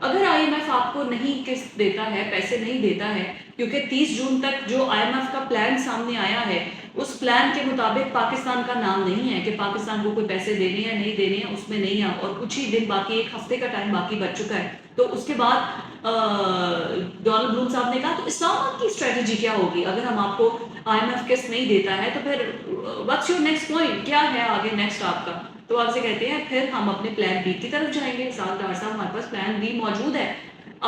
اگر I am F آپ کو نہیں قسط دیتا ہے، پیسے نہیں دیتا ہے، کیونکہ 30 جون تک جو آئی ایم ایف کا پلان سامنے آیا ہے اس پلان کے مطابق پاکستان کا نام نہیں ہے کہ پاکستان کو کوئی پیسے دینے ہیں نہیں دینے ہیں، اس میں نہیں ہے، اور کچھ ہی دن باقی، ایک ہفتے کا ٹائم باقی بچ چکا ہے. تو اس کے بعد ڈونلڈ بلوم صاحب نے کہا تو اسلام آباد کی اسٹریٹجی کیا ہوگی اگر ہم آپ کو آئی ایم ایف قسط نہیں دیتا ہے تو پھر واٹس یور نیکسٹ پوائنٹ، کیا ہے آگے نیکسٹ آپ کا؟ تو آپ سے کہتے ہیں پھر ہم اپنے پلان بی کی طرف جائیں گے. ڈار صاحب ہمارے پاس پلان بی موجود ہے.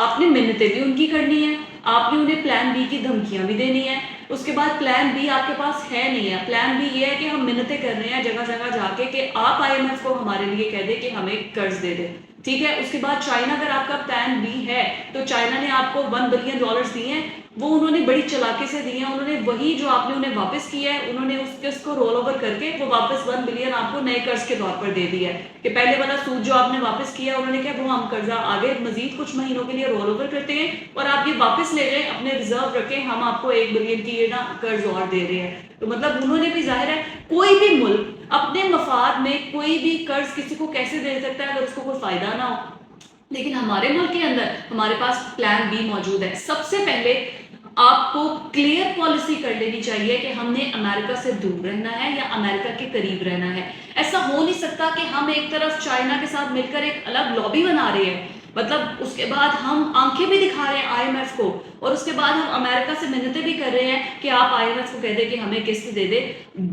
آپ نے منتیں بھی ان کی کرنی ہے، آپ نے انہیں پلان بی کی دھمکیاں بھی دینی ہے. اس کے بعد پلان بی آپ کے پاس ہے نہیں ہے. پلان بی یہ ہے کہ ہم منتیں کر رہے ہیں جگہ جگہ جا کے کہ آپ آئی ایم ایف کو ہمارے لیے کہہ دیں کہ ہمیں قرض دے دے. ٹھیک ہے. اس کے بعد چائنا، اگر آپ کا پلان بی ہے تو چائنا نے آپ کو $1 بلین دیے ہیں، وہ انہوں نے بڑی چلاکی سے دیے ہیں. انہوں نے وہی جو آپ نے انہیں واپس کیا ہے، انہوں نے اس قسط کو رول اوور کر کے وہ واپس $1 بلین آپ کو نئے قرض کے طور پر دے دیا ہے کہ پہلے والا سود جو آپ نے واپس کیا انہوں نے کہا وہ ہم قرضہ آگے مزید کچھ مہینوں کے لیے رول اوور کرتے ہیں اور آپ یہ واپس لے جائیں، اپنے ریزرو رکھیں، ہم آپ کو $1 بلین کی یہ نا قرض اور دے رہے ہیں. تو مطلب انہوں نے بھی، ظاہر ہے کوئی بھی ملک اپنے مفاد میں کوئی بھی قرض کسی کو کیسے دے سکتا ہے اگر اس کو کوئی فائدہ نہ ہو. لیکن ہمارے ملک کے اندر ہمارے پاس پلان بی موجود ہے. سب سے پہلے آپ کو کلیئر پالیسی کر لینی چاہیے کہ ہم نے امریکہ سے دور رہنا ہے یا امریکہ کے قریب رہنا ہے. ایسا ہو نہیں سکتا کہ ہم ایک طرف چائنا کے ساتھ مل کر ایک الگ لابی بنا رہے ہیں، مطلب اس کے بعد ہم آنکھیں بھی دکھا رہے ہیں آئی ایم ایف کو، اور اس کے بعد ہم امریکہ سے منتیں بھی کر رہے ہیں کہ آپ آئی ایم ایف کو کہہ دیں کہ ہمیں قسط دے دے.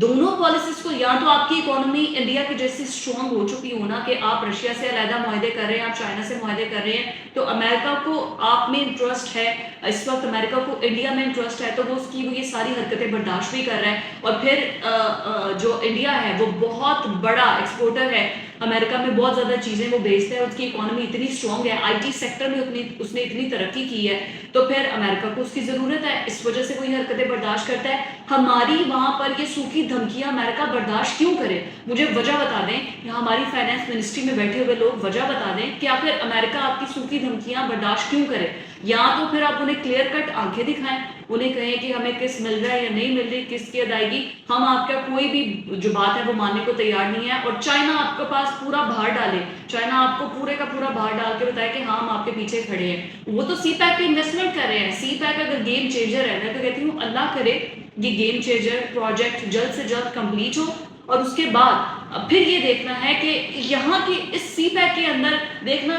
دونوں پالیسیز کو، یا تو آپ کی اکانومی انڈیا کی جیسی اسٹرانگ ہو چکی ہو نا کہ آپ رشیا سے علیحدہ معاہدے کر رہے ہیں، آپ چائنا سے معاہدے کر رہے ہیں، تو امریکہ کو آپ میں انٹرسٹ ہے، اس وقت امریکہ کو انڈیا میں انٹرسٹ ہے، تو وہ اس کی یہ ساری حرکتیں برداشت بھی کر رہا ہے. اور پھر جو انڈیا ہے وہ بہت بڑا ایکسپورٹر ہے، امریکہ میں بہت زیادہ چیزیں وہ بیچتا ہے، اس کی اکانومی اتنی اسٹرانگ ہے، آئی ٹی سیکٹر میں اس نے اتنی ترقی کی ہے، تو پھر امریکہ کو اس کی ضرورت ہے، اس وجہ سے کوئی حرکتیں برداشت کرتا ہے. ہماری وہاں پر یہ سوکھی دھمکیاں امریکہ برداشت کیوں کرے؟ مجھے وجہ بتا دیں، یا ہماری فائنانس منسٹری میں بیٹھے ہوئے لوگ وجہ بتا دیں کہ آخر امریکہ آپ کی سوکھی دھمکیاں برداشت کیوں کرے. یا تو پھر آپ انہیں کلیئر کٹ آنکھیں دکھائیں، انہیں کہیں کہ ہمیں قسط مل رہا ہے یا نہیں مل رہی، قسط کی ادائیگی ہم آپ کا کوئی بھی جو بات ہے وہ ماننے کو تیار نہیں ہے. اور چائنا آپ کے پاس پورا بھار ڈالے، چائنا آپ کو پورے کا پورا بھار ڈال کے بتائے کہ ہاں ہم آپ کے پیچھے کھڑے ہیں. وہ تو سی پیک پہ انویسٹمنٹ کر رہے ہیں. سی پیک اگر گیم چینجر ہے، میں تو کہتی ہوں اللہ کرے یہ گیم چینجر پروجیکٹ جلد سے جلد کمپلیٹ ہو، اور اس کے بعد پھر یہ دیکھنا ہے کہ یہاں کی اس سی پیک کے اندر دیکھنا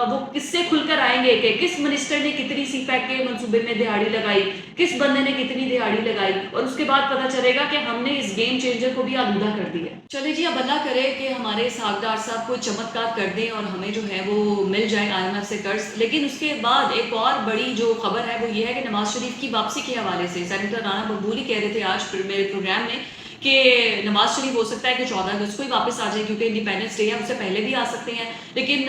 وہ کس سے کھل کر آئیں گے کہ کس منسٹر نے کتنی سی پیک کے منصوبے میں دہاڑی لگائی، کس بندے نے کتنی دہاڑی لگائی، اور اس کے بعد پتہ چلے گا کہ ہم نے اس گیم چینجر کو بھی آلودہ کر دیا. چلے جی، اب اللہ کرے کہ ہمارے ساغدار صاحب کوئی چمتکار کر دیں اور ہمیں جو ہے وہ مل جائے آئی ایم ایف سے قرض. لیکن اس کے بعد ایک اور بڑی جو خبر ہے وہ یہ ہے کہ نواز شریف کی واپسی کے حوالے سے سینیٹر رانا مقبولی کہہ رہے تھے آج میرے پروگرام میں کہ نواز شریف ہو سکتا ہے کہ 14 اگست کو ہی واپس آ جائے کیونکہ انڈیپینڈنس ڈے ہے، اس سے پہلے بھی آ سکتے ہیں. لیکن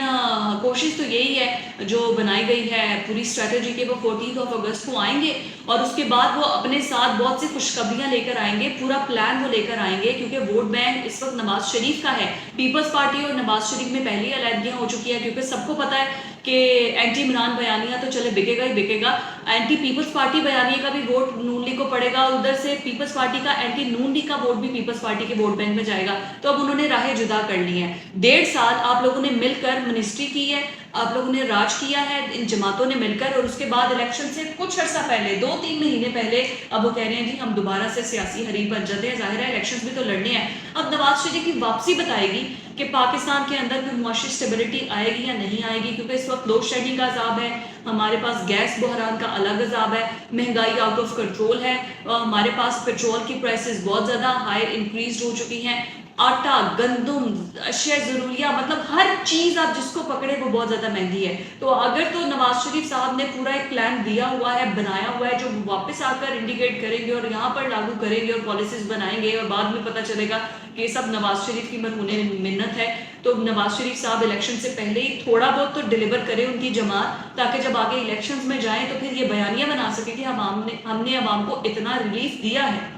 کوشش تو یہی ہے جو بنائی گئی ہے پوری اسٹریٹجی کے، وہ 14 اگست کو آئیں گے اور اس کے بعد وہ اپنے ساتھ بہت سی خوشخبریاں لے کر آئیں گے، پورا پلان وہ لے کر آئیں گے، کیونکہ ووٹ بینک اس وقت نواز شریف کا ہے. پیپلز پارٹی اور نواز شریف میں پہلے ہی علیحدگیاں ہو چکی ہیں کیونکہ سب کو پتا ہے کہ اینٹی عمران بیانیہ تو چلے بکے گا ہی بکے گا، اینٹی پیپلز پارٹی بیانیہ کا بھی ووٹ نون لیگ کو پڑے گا، ادھر سے پیپلز پارٹی کا اینٹی نون لیگ کا ووٹ بھی پیپلز پارٹی کے ووٹ بینک میں جائے گا. تو اب انہوں نے راہیں جدا کر لی ہیں. 1.5 سال آپ لوگوں نے مل کر منسٹری کی ہے، آپ لوگوں نے راج کیا ہے ان جماعتوں نے مل کر، اور اس کے بعد الیکشن سے کچھ عرصہ پہلے 2-3 مہینے پہلے اب وہ کہہ رہے ہیں جی ہم دوبارہ سے سیاسی حریف بن جاتے ہیں. ظاہر ہے الیکشنز بھی تو لڑنے ہیں. اب نواز شریف کی واپسی بتائے گی کہ پاکستان کے اندر کوئی معاشی اسٹیبلٹی آئے گی یا نہیں آئے گی، کیونکہ اس وقت لوڈ شیڈنگ کا عذاب ہے، ہمارے پاس گیس بحران کا الگ عذاب ہے، مہنگائی آؤٹ آف کنٹرول ہے، ہمارے پاس پیٹرول کی پرائسز بہت زیادہ ہائی انکریز ہو چکی ہیں، آٹا، گندم، اشیاء ضروریہ، مطلب ہر چیز آپ جس کو پکڑے وہ بہت زیادہ مہنگی ہے. تو اگر تو نواز شریف صاحب نے پورا ایک پلان دیا ہوا ہے، بنایا ہوا ہے، جو واپس آ کر انڈیکیٹ کریں گے اور یہاں پر لاگو کریں گے اور پالیسیز بنائیں گے، اور بعد میں پتہ چلے گا کہ یہ سب نواز شریف کی مرہون منت ہے، تو نواز شریف صاحب الیکشن سے پہلے ہی تھوڑا بہت تو ڈیلیور کرے ان کی جماعت، تاکہ جب آگے الیکشنز میں جائیں تو پھر یہ بیانیہ بنا سکے کہ ہم نے عوام کو اتنا ریلیف دیا ہے.